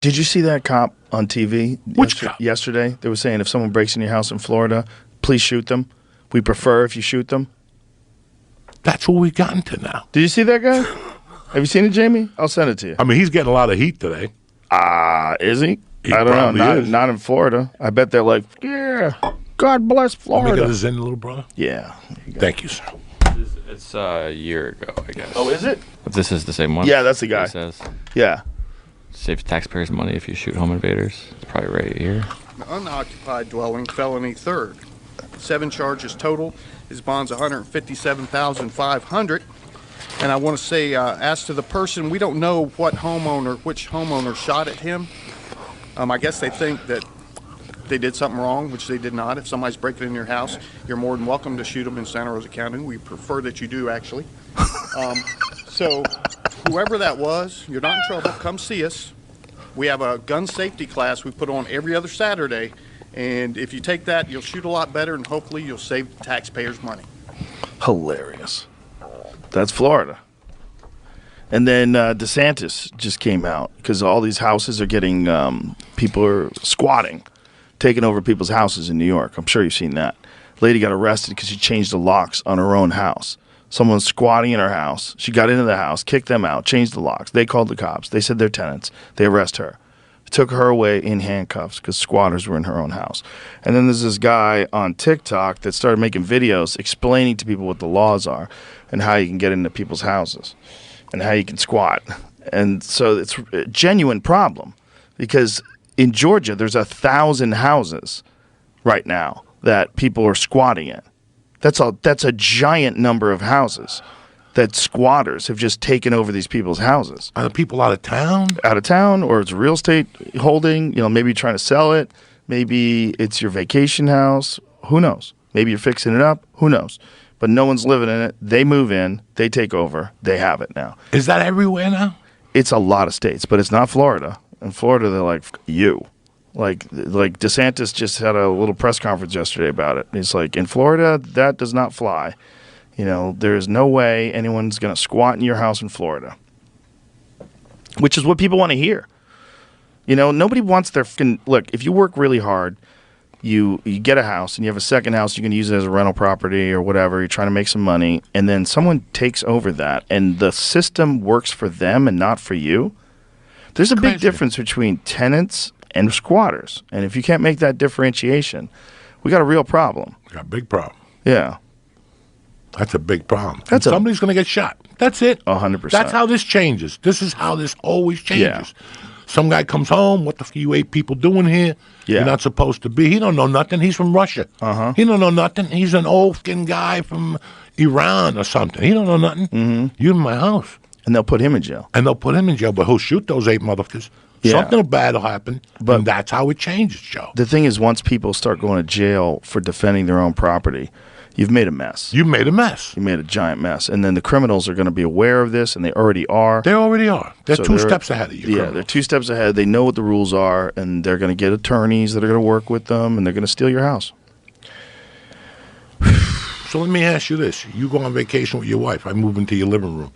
Did you see that cop on TV Which cop? yesterday? They were saying if someone breaks in your house in Florida, please shoot them. We prefer if you shoot them. That's what we've gotten to now. Did you see that guy? Have you seen it, Jamie? I'll send it to you. I mean, he's getting a lot of heat today. Is he? He I don't know. is. Not in Florida. I bet they're like, yeah, God bless Florida. Let me get this in, little brother. Yeah. Thank you, sir. It's a year ago, I guess. Oh, is it? If this is the same one? Yeah, that's the guy. It says Yeah. save taxpayers money if you shoot home invaders. It's probably right here. Unoccupied dwelling, felony third. 7 charges total. His bond's $157,500. And I want to say, as to the person, we don't know which homeowner shot at him. I guess they think that they did something wrong, which they did not. If somebody's breaking in your house, you're more than welcome to shoot them in Santa Rosa County. We prefer that you do, actually. So whoever that was, you're not in trouble. Come see us. We have a gun safety class we put on every other Saturday. And if you take that, you'll shoot a lot better, and hopefully you'll save taxpayers money. Hilarious. That's Florida. And then DeSantis just came out because all these houses are getting, people are squatting, taking over people's houses in New York. I'm sure you've seen that. Lady got arrested because she changed the locks on her own house. Someone was squatting in her house. She got into the house, kicked them out, changed the locks. They called the cops. They said they're tenants. They arrest her. Took her away in handcuffs because squatters were in her own house. And then there's this guy on TikTok that started making videos explaining to people what the laws are and how you can get into people's houses and how you can squat. And so it's a genuine problem because in Georgia, there's 1,000 houses right now that people are squatting in. That's a giant number of houses that squatters have just taken over these people's houses. Are the people out of town? Out of town, or it's a real estate holding. Maybe you're trying to sell it. Maybe it's your vacation house. Who knows? Maybe you're fixing it up. Who knows? But no one's living in it. They move in. They take over. They have it now. Is that everywhere now? It's a lot of states, but it's not Florida. In Florida, they're like, you. Like DeSantis just had a little press conference yesterday about it. He's like, in Florida, that does not fly. There's no way anyone's going to squat in your house in Florida, which is what people want to hear. Nobody wants their look, if you work really hard, you get a house and you have a second house, you can use it as a rental property or whatever. You're trying to make some money, and then someone takes over that, and the system works for them and not for you. There's a big difference between tenants and squatters, and if you can't make that differentiation, we got a real problem. We got a big problem. Yeah. That's a big problem. Somebody's going to get shot. That's it. 100%. That's how this changes. This is how this always changes. Yeah. Some guy comes home. What the f you 8 people doing here? Yeah. You're not supposed to be. He don't know nothing. He's from Russia. He don't know nothing. He's an old fucking guy from Iran or something. He don't know nothing. Mm-hmm. You in my house. And they'll put him in jail. But he'll shoot those 8 motherfuckers. Yeah. Something bad will happen. But that's how it changes, Joe. The thing is, once people start going to jail for defending their own property, you've made a mess. You made a mess. You made a giant mess. And then the criminals are going to be aware of this, and they already are. They already are. They're 2 steps ahead of you. Yeah, they're 2 steps ahead. They know what the rules are, and they're going to get attorneys that are going to work with them, and they're going to steal your house. So let me ask you this. You go on vacation with your wife. I move into your living room.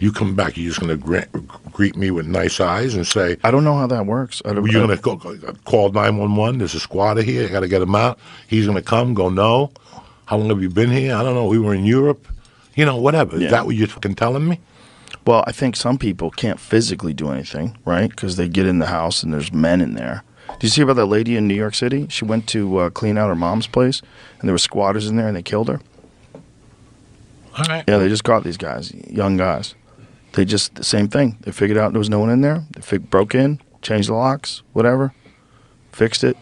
You come back. You're just going to greet me with nice eyes and say, I don't know how that works. You're going to call 911. There's a squatter here. I got to get him out. He's going to come, go, no. How long have you been here? I don't know. We were in Europe. Whatever. Yeah. Is that what you're fucking telling me? Well, I think some people can't physically do anything, right? Because they get in the house and there's men in there. Did you see about that lady in New York City? She went to clean out her mom's place, and there were squatters in there, and they killed her. All right. Yeah, they just caught these guys, young guys. They just, the same thing. They figured out there was no one in there. They broke in, changed the locks, whatever, fixed it,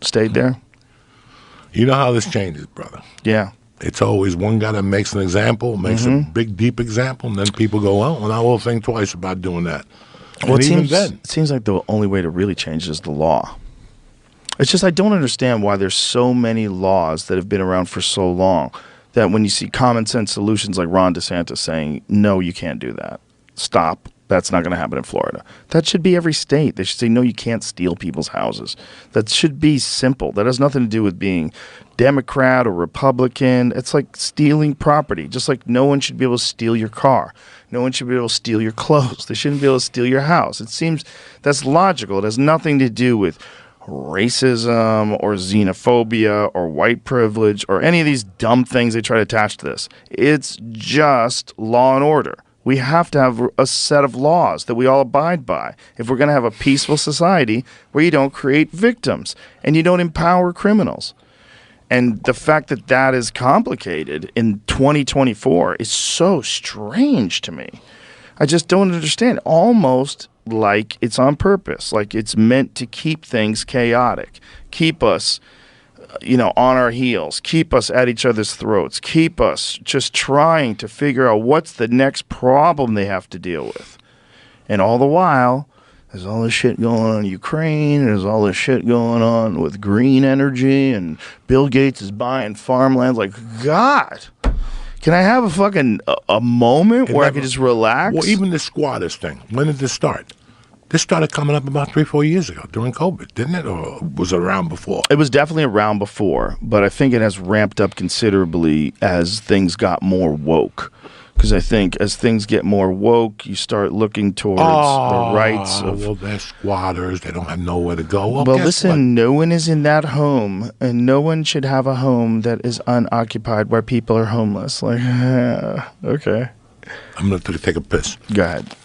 stayed there. You know how this changes, brother. Yeah. It's always one guy that makes an example, makes a big, deep example, and then people go, well, I will think twice about doing that. Well, it seems like the only way to really change is the law. It's just I don't understand why there's so many laws that have been around for so long that when you see common sense solutions like Ron DeSantis saying, no, you can't do that. Stop. That's not going to happen in Florida. That should be every state. They should say, no, you can't steal people's houses. That should be simple. That has nothing to do with being Democrat or Republican. It's like stealing property. Just like no one should be able to steal your car. No one should be able to steal your clothes. They shouldn't be able to steal your house. It seems that's logical. It has nothing to do with racism or xenophobia or white privilege or any of these dumb things they try to attach to this. It's just law and order. We have to have a set of laws that we all abide by if we're going to have a peaceful society where you don't create victims and you don't empower criminals. And the fact that that is complicated in 2024 is so strange to me. I just don't understand. Almost like it's on purpose, like it's meant to keep things chaotic, keep us on our heels, keep us at each other's throats, keep us just trying to figure out what's the next problem they have to deal with. And all the while, there's all this shit going on in Ukraine, there's all this shit going on with green energy, and Bill Gates is buying farmland. Like, God, can I have a fucking a moment where I can just relax? Well, even the squatters thing, when did this start? This started coming up about 3-4 years ago during COVID, didn't it? Or was it around before? It was definitely around before, but I think it has ramped up considerably as things got more woke. Because I think as things get more woke, you start looking towards the rights of... Well, they're squatters. They don't have nowhere to go. Well, listen, no one is in that home, and no one should have a home that is unoccupied where people are homeless. Like, okay. I'm going to take a piss. Go ahead.